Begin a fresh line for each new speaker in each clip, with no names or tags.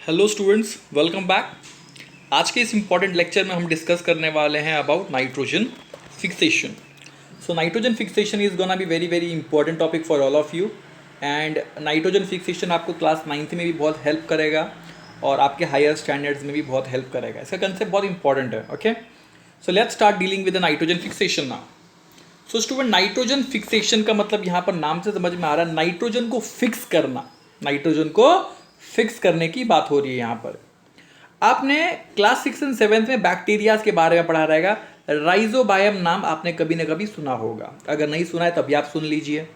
Hello students, welcome back. आज के इस इम्पॉर्टेंट लेक्चर में हम डिस्कस करने वाले हैं about nitrogen fixation. So nitrogen fixation is gonna be very very important topic for all of you. And nitrogen fixation आपको क्लास 9th में भी बहुत हेल्प करेगा और आपके हायर स्टैंडर्ड्स में भी बहुत हेल्प करेगा। इसका कंसेप्ट बहुत इंपॉर्टेंट है। Okay, so let's start dealing with the nitrogen fixation now. So student, nitrogen fixation का मतलब यहाँ पर नाम से समझ में आ रहा है नाइट्रोजन को फिक्स करना, नाइट्रोजन को फिक्स करने की बात हो रही है यहाँ पर। आपने क्लास 6 एंड 7 में बैक्टीरियाज के बारे में पढ़ा रहेगा। राइजोबायम नाम आपने कभी ना कभी सुना होगा, अगर नहीं सुना है तभी आप सुन लीजिए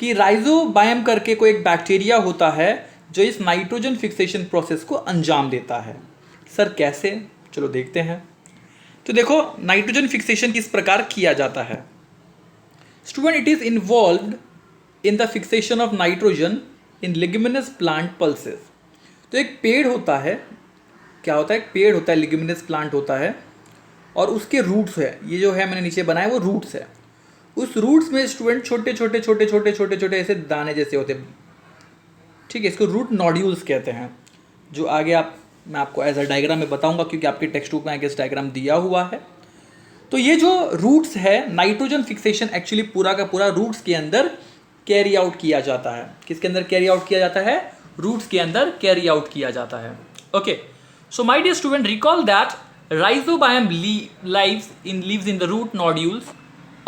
कि राइजोबायम करके कोई एक बैक्टीरिया होता है जो इस नाइट्रोजन फिक्सेशन प्रोसेस को अंजाम देता है। सर कैसे? चलो देखते हैं। तो देखो, नाइट्रोजन फिक्सेशन किस प्रकार किया जाता है। Student, it is involved in the fixation of nitrogen in leguminous plant pulses. तो एक पेड़ होता है, क्या होता है, एक पेड़ होता है, लिग्यूमिनस प्लांट होता है और उसके रूट्स है, ये जो है मैंने नीचे बनाया वो रूट्स है। उस रूट्स में स्टूडेंट छोटे छोटे छोटे छोटे छोटे छोटे ऐसे दाने जैसे होते हैं, ठीक है। इसको रूट नॉड्यूल्स कहते हैं, जो आगे मैं आपको एज अ डायग्राम में बताऊंगा क्योंकि आपके टेक्स्ट बुक में आगे डायग्राम दिया हुआ है। तो ये जो रूट्स है, नाइट्रोजन फिक्सेशन एक्चुअली पूरा का पूरा रूट्स के अंदर कैरी आउट किया जाता है। किसके अंदर कैरी आउट किया जाता है? रूट्स के अंदर कैरी आउट किया जाता है। Okay, so my dear student, recall that rhizobium lives in the root nodules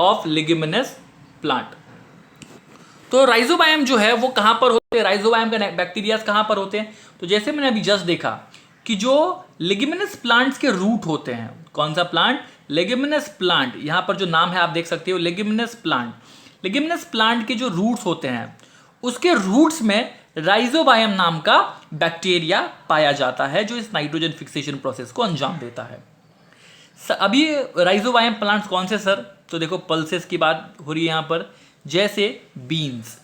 of leguminous plant. तो राइजोबायम जो है वो कहां पर होते हैं? राइजोबायम का बैक्टीरियाज कहां पर होते हैं? तो जैसे मैंने अभी जस्ट देखा कि जो लिग्यूमिनस प्लांट्स के रूट होते हैं, कौन सा प्लांट? Leguminous plant. यहां पर जो नाम है आप देख सकते हो, लेग्यूमिनस प्लांट। लेग्यूमिनस प्लांट के जो रूट्स होते हैं उसके रूट्स में राइजोबायम नाम का बैक्टीरिया पाया जाता है जो इस नाइट्रोजन फिक्सेशन प्रोसेस को अंजाम देता है। अभी राइजोबायम प्लांट्स कौन से सर? तो देखो, पल्सेस की बात हो रही है यहां पर, जैसे बीन्स,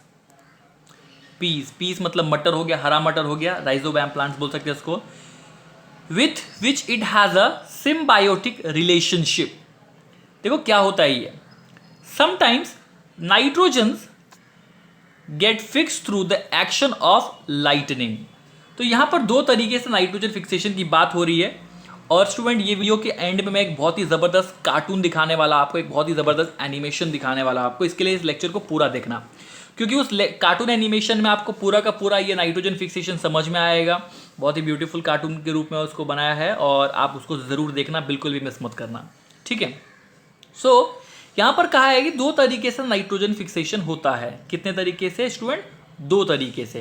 पीस मतलब मटर हो गया, हरा मटर हो गया, राइजोबायम प्लांट्स बोल सकते हैं इसको। With which it has a symbiotic relationship. देखो क्या होता है ये, sometimes nitrogens get fix through the action of lightning. तो यहां पर दो तरीके से नाइट्रोजन फिक्सेशन की बात हो रही है। और स्टूडेंट, ये वीडियो के एंड में मैं एक बहुत ही ज़बरदस्त कार्टून दिखाने वाला आपको, एक बहुत ही ज़बरदस्त एनिमेशन दिखाने वाला आपको। इसके लिए इस लेक्चर को पूरा देखना, क्योंकि उस कार्टून एनिमेशन में आपको पूरा का पूरा ये नाइट्रोजन फिक्सेशन समझ में आएगा। बहुत ही ब्यूटीफुल कार्टून के रूप में उसको बनाया है और आप उसको ज़रूर देखना, बिल्कुल भी मिस मत करना, ठीक है। सो यहां पर कहा है कि दो तरीके से नाइट्रोजन फिक्सेशन होता है। कितने तरीके से स्टूडेंट? दो तरीके से।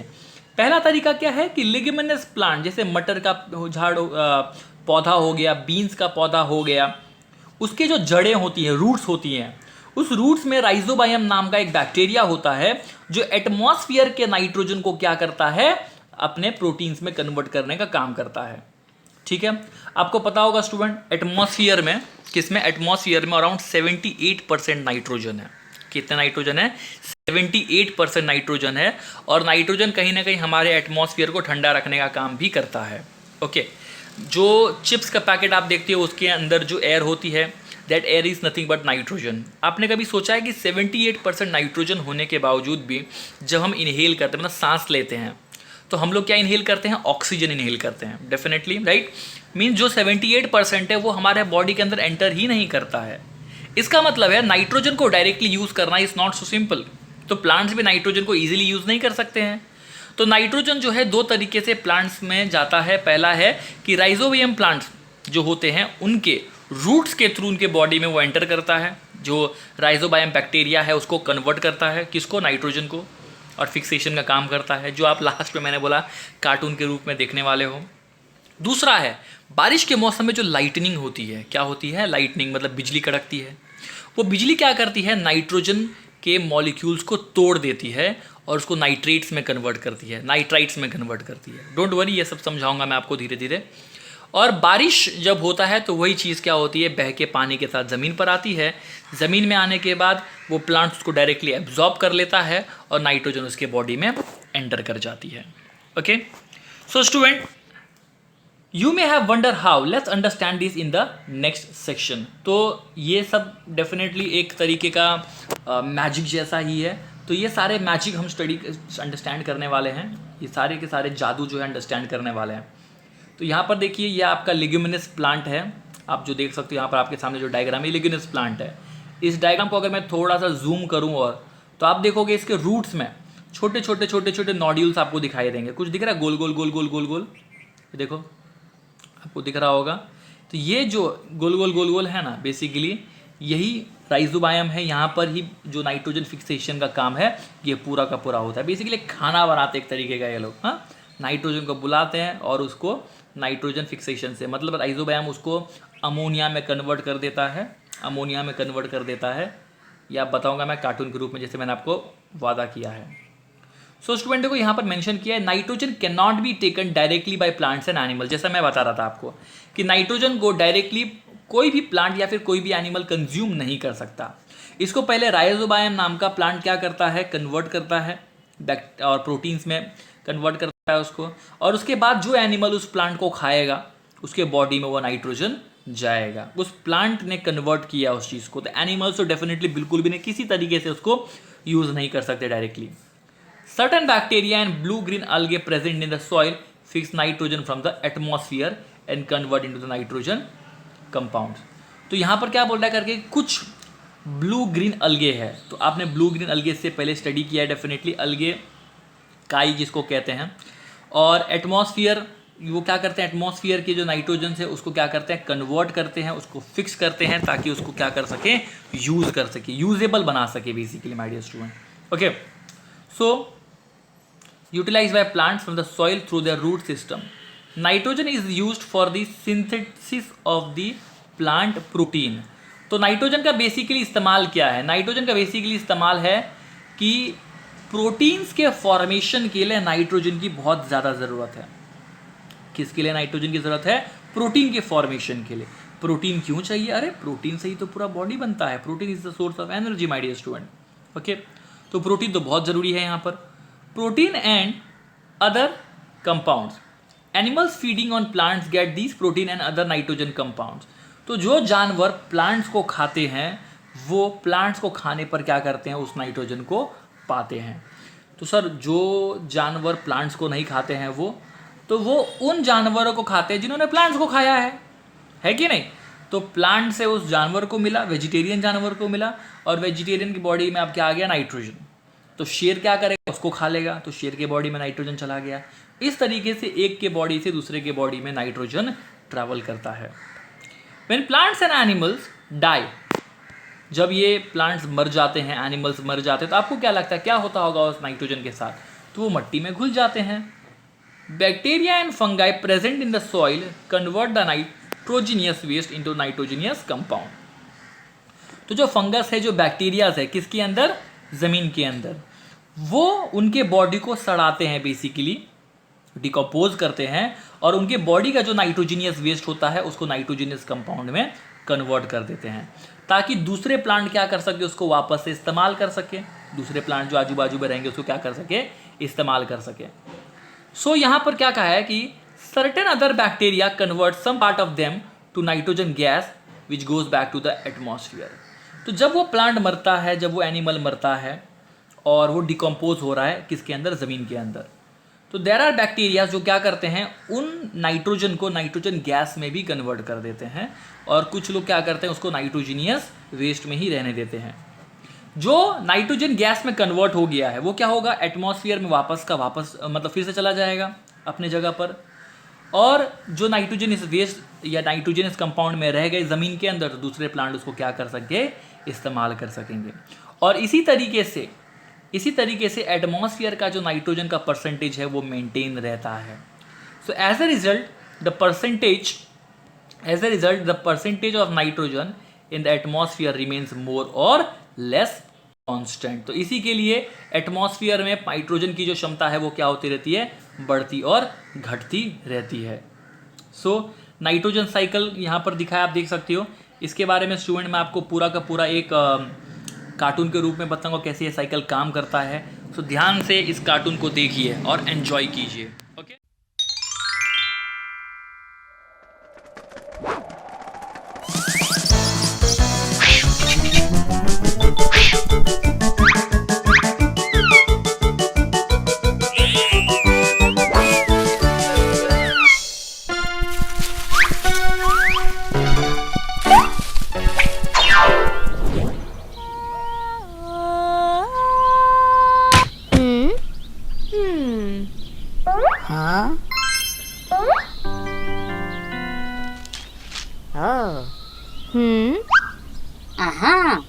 पहला तरीका क्या है कि लिग्यूमिनस प्लांट, जैसे मटर का झाड़ पौधा हो गया, बीन्स का पौधा हो गया, उसके जो जड़ें होती हैं, रूट्स होती हैं, उस रूट्स में राइजोबायम नाम का एक बैक्टीरिया होता है जो एटमॉस्फेयर के नाइट्रोजन को क्या करता है? अपने प्रोटीन्स में कन्वर्ट करने का काम करता है, ठीक है। आपको पता होगा स्टूडेंट, एटमॉस्फेयर में, किसमें? एटमॉस्फेयर में अराउंड 78% नाइट्रोजन है। कितना नाइट्रोजन है? 78% नाइट्रोजन है। और नाइट्रोजन कहीं ना कहीं हमारे एटमॉस्फेयर को ठंडा रखने का काम भी करता है। ओके, जो चिप्स का पैकेट आप देखते हो उसके अंदर जो एयर होती है, that air is nothing but nitrogen. आपने कभी सोचा है कि 78% नाइट्रोजन होने के बावजूद भी जब हम इनहेल करते हैं, मतलब सांस लेते हैं, तो हम लोग क्या इनहेल करते हैं? ऑक्सीजन इनहेल करते हैं, डेफिनेटली, राइट। मीन्स जो 78% है वो हमारे बॉडी के अंदर एंटर ही नहीं करता है। इसका मतलब है नाइट्रोजन को डायरेक्टली यूज़ करना इज़ नॉट सो सिंपल। तो प्लांट्स भी नाइट्रोजन को ईजिली यूज़ नहीं कर सकते हैं। तो नाइट्रोजन जो है दो तरीके से प्लांट्स में जाता है। पहला है कि राइजोबियम प्लांट्स जो होते हैं उनके रूट्स के थ्रू उनके बॉडी में वो एंटर करता है, जो राइजोबायम बैक्टीरिया है उसको कन्वर्ट करता है, किसको? नाइट्रोजन को, और फिक्सेशन का काम करता है, जो आप लास्ट में मैंने बोला कार्टून के रूप में देखने वाले हो। दूसरा है बारिश के मौसम में जो लाइटनिंग होती है। क्या होती है? लाइटनिंग मतलब बिजली कड़कती है। वो बिजली क्या करती है? नाइट्रोजन के मॉलिक्यूल्स को तोड़ देती है और उसको नाइट्रेट्स में कन्वर्ट करती है, नाइट्राइट्स में कन्वर्ट करती है। डोंट वरी, ये सब समझाऊंगा मैं आपको धीरे धीरे। और बारिश जब होता है तो वही चीज़ क्या होती है? बह के पानी के साथ ज़मीन पर आती है। ज़मीन में आने के बाद वो प्लांट उसको डायरेक्टली एब्जॉर्ब कर लेता है और नाइट्रोजन उसके बॉडी में एंटर कर जाती है। Okay, so student, you may have wonder how, let's understand this in the next section. तो ये सब डेफिनेटली एक तरीके का मैजिक जैसा ही है। तो ये सारे मैजिक हम अंडरस्टैंड करने वाले हैं। ये सारे के सारे जादू जो है अंडरस्टैंड करने वाले हैं। तो यहाँ पर देखिए ये आपका लिग्यूमिनस प्लांट है, आप जो देख सकते हो यहाँ पर आपके सामने जो डायग्राम है लिग्यूमिनस प्लांट है। इस डायग्राम को अगर मैं थोड़ा सा जूम करूँ और तो आप देखोगे इसके रूट्स में छोटे छोटे छोटे छोटे नॉड्यूल्स आपको दिखाई देंगे। कुछ दिख रहा है गोल गोल गोल गोल गोल गोल, ये देखो आपको दिख रहा होगा। तो ये जो गोल गोल गोल गोल है ना, बेसिकली यही राइजोबायम है। यहाँ पर ही जो नाइट्रोजन फिक्सेशन का काम है ये पूरा का पूरा होता है। बेसिकली खाना बनाते एक तरीके का ये लोग, हाँ, नाइट्रोजन को बुलाते हैं और उसको नाइट्रोजन फिक्सेशन से, मतलब राइजोबायम उसको अमोनिया में कन्वर्ट कर देता है, अमोनिया में कन्वर्ट कर देता है। या बताऊंगा मैं कार्टून के रूप में, जैसे मैंने आपको वादा किया है। सो स्टूडेंट को यहाँ पर मेंशन किया है nitrogen can not be taken directly by plants and animal. जैसा मैं बता रहा था आपको कि नाइट्रोजन को डायरेक्टली कोई भी प्लांट या फिर कोई भी एनिमल कंज्यूम नहीं कर सकता। इसको पहले राइजोबायम नाम का प्लांट क्या करता है, कन्वर्ट करता है और प्रोटीन्स में कन्वर्ट करता है उसको, और उसके बाद जो एनिमल उस प्लांट को खाएगा उसके बॉडी में वो नाइट्रोजन जाएगा। उस प्लांट ने कन्वर्ट किया उस चीज़ को। तो एनिमल्स तो डेफिनेटली बिल्कुल भी नहीं, किसी तरीके से उसको यूज़ नहीं कर सकते directly. Certain bacteria and blue-green algae present in the soil fix nitrogen from the atmosphere and convert into the nitrogen compounds। तो यहाँ पर क्या बोल रहा है करके, कुछ ब्लू ग्रीन अलगे है। तो आपने ब्लू ग्रीन अलगे से पहले स्टडी किया है डेफिनेटली, अलगे काई जिसको कहते हैं। और एटमॉस्फियर वो क्या करते हैं, एटमॉस्फियर के जो नाइट्रोजन है उसको क्या करते हैं, कन्वर्ट करते हैं, उसको फिक्स करते हैं ताकि उसको क्या कर सके, यूज़ कर सके, यूजेबल बना सके basically my dear student. Okay, so utilized by plants from the soil through their root system. Nitrogen is used for the synthesis of the plant protein। तो नाइट्रोजन का बेसिकली इस्तेमाल क्या है, नाइट्रोजन का बेसिकली इस्तेमाल है कि प्रोटीन्स के फॉर्मेशन के लिए नाइट्रोजन की बहुत ज़्यादा ज़रूरत है। किसके लिए नाइट्रोजन की ज़रूरत है, प्रोटीन के फॉर्मेशन के लिए। प्रोटीन क्यों चाहिए, अरे प्रोटीन से ही तो पूरा बॉडी बनता है। Protein is the source of energy my dear student. Okay, तो प्रोटीन तो बहुत ज़रूरी है यहाँ पर। Protein and other compounds. Animals feeding on plants get these protein and other nitrogen compounds। तो जो जानवर प्लांट्स को खाते हैं वो प्लांट्स को खाने पर क्या करते हैं, उस नाइट्रोजन को पाते हैं। तो सर जो जानवर प्लांट्स को नहीं खाते हैं वो उन जानवरों को खाते हैं जिन्होंने प्लांट्स को खाया है कि नहीं। तो प्लांट से उस जानवर को मिला, वेजिटेरियन जानवर को मिला, और वेजिटेरियन की बॉडी में अब क्या आ गया, नाइट्रोजन। तो शेर क्या करेगा, उसको खा लेगा, तो शेर के बॉडी में नाइट्रोजन चला गया। इस तरीके से एक के बॉडी से दूसरे के बॉडी में नाइट्रोजन ट्रैवल करता है। When plants and animals die, जब ये प्लांट्स मर जाते हैं, एनिमल्स मर जाते हैं, तो आपको क्या लगता है क्या होता होगा उस नाइट्रोजन के साथ, तो वो मिट्टी में घुल जाते हैं। Bacteria and fungi present in the soil convert the nitrogenous waste into nitrogenous compound. तो जो फंगस है, जो बैक्टीरियाज है, किसके अंदर, ज़मीन के अंदर, वो उनके बॉडी को सड़ाते हैं, बेसिकली डिकम्पोज करते हैं, और उनके बॉडी का जो नाइट्रोजीनियस वेस्ट होता है उसको नाइट्रोजीनियस कंपाउंड में कन्वर्ट कर देते हैं, ताकि दूसरे प्लांट क्या कर सके, उसको वापस से इस्तेमाल कर सके। दूसरे प्लांट जो आजू बाजू में रहेंगे उसको क्या कर सके, इस्तेमाल कर सके। सो यहाँ पर क्या कहा है कि certain other bacteria convert some part of them to nitrogen gas which goes back to the atmosphere. तो जब वो प्लांट मरता है, जब वो एनिमल मरता है और वो डिकम्पोज हो रहा है किसके अंदर, ज़मीन के अंदर, तो देयर आर बैक्टीरिया जो क्या करते हैं, उन नाइट्रोजन को नाइट्रोजन गैस में भी कन्वर्ट कर देते हैं, और कुछ लोग क्या करते हैं, उसको नाइट्रोजीनियस वेस्ट में ही रहने देते हैं। जो नाइट्रोजन गैस में कन्वर्ट हो गया है वो क्या होगा, एटमॉस्फेयर में वापस मतलब फिर से चला जाएगा अपने जगह पर, और जो नाइट्रोजन वेस्ट या नाइट्रोजनस कंपाउंड में रह गए ज़मीन के अंदर, तो दूसरे प्लांट उसको क्या कर सके, इस्तेमाल कर सकेंगे। और इसी तरीके से एटमॉस्फेयर का जो नाइट्रोजन का परसेंटेज है वो मेंटेन रहता है। So as a result the percentage of nitrogen in the atmosphere remains more or less constant. तो इसी के लिए एटमॉस्फेयर में नाइट्रोजन की जो क्षमता है वो क्या होती रहती है, बढ़ती और घटती रहती है। सो नाइट्रोजन साइकिल यहाँ पर दिखाया, आप देख सकते हो। इसके बारे में स्टूडेंट मैं आपको पूरा का पूरा एक कार्टून के रूप में बताऊंगा कैसे ये साइकिल काम करता है। सो ध्यान से इस कार्टून को देखिए और एंजॉय कीजिए। Okay,
Aha.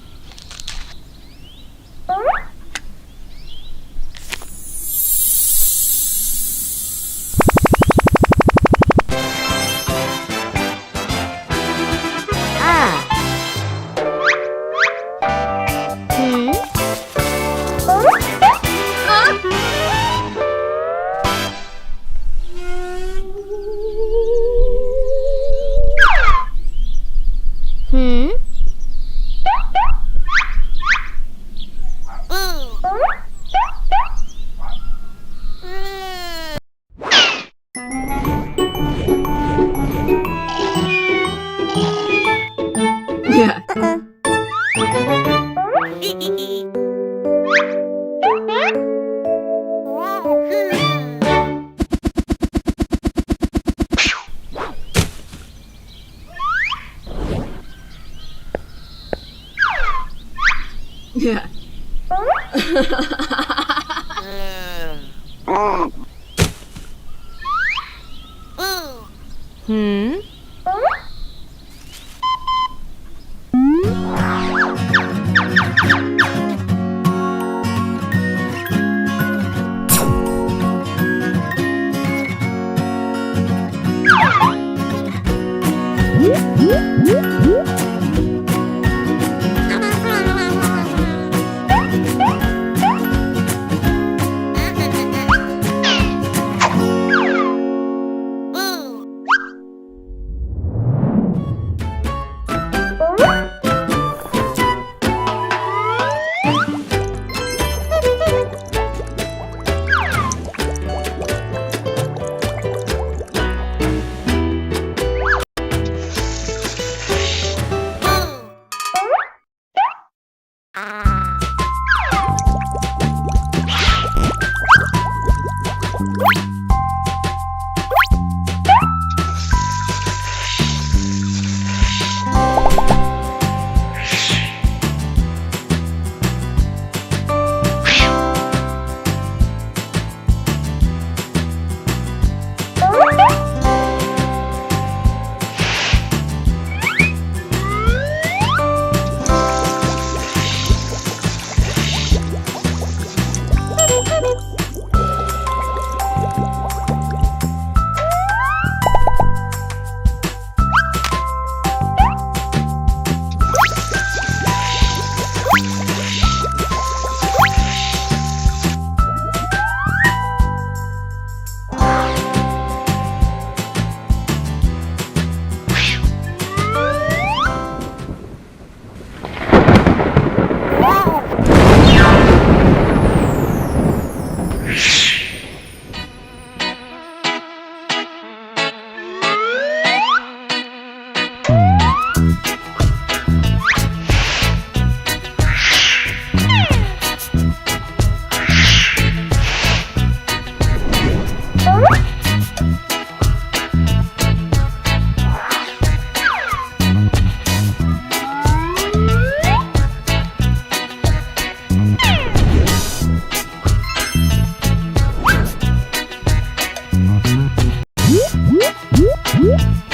Whoop, whoop, whoop, whoop.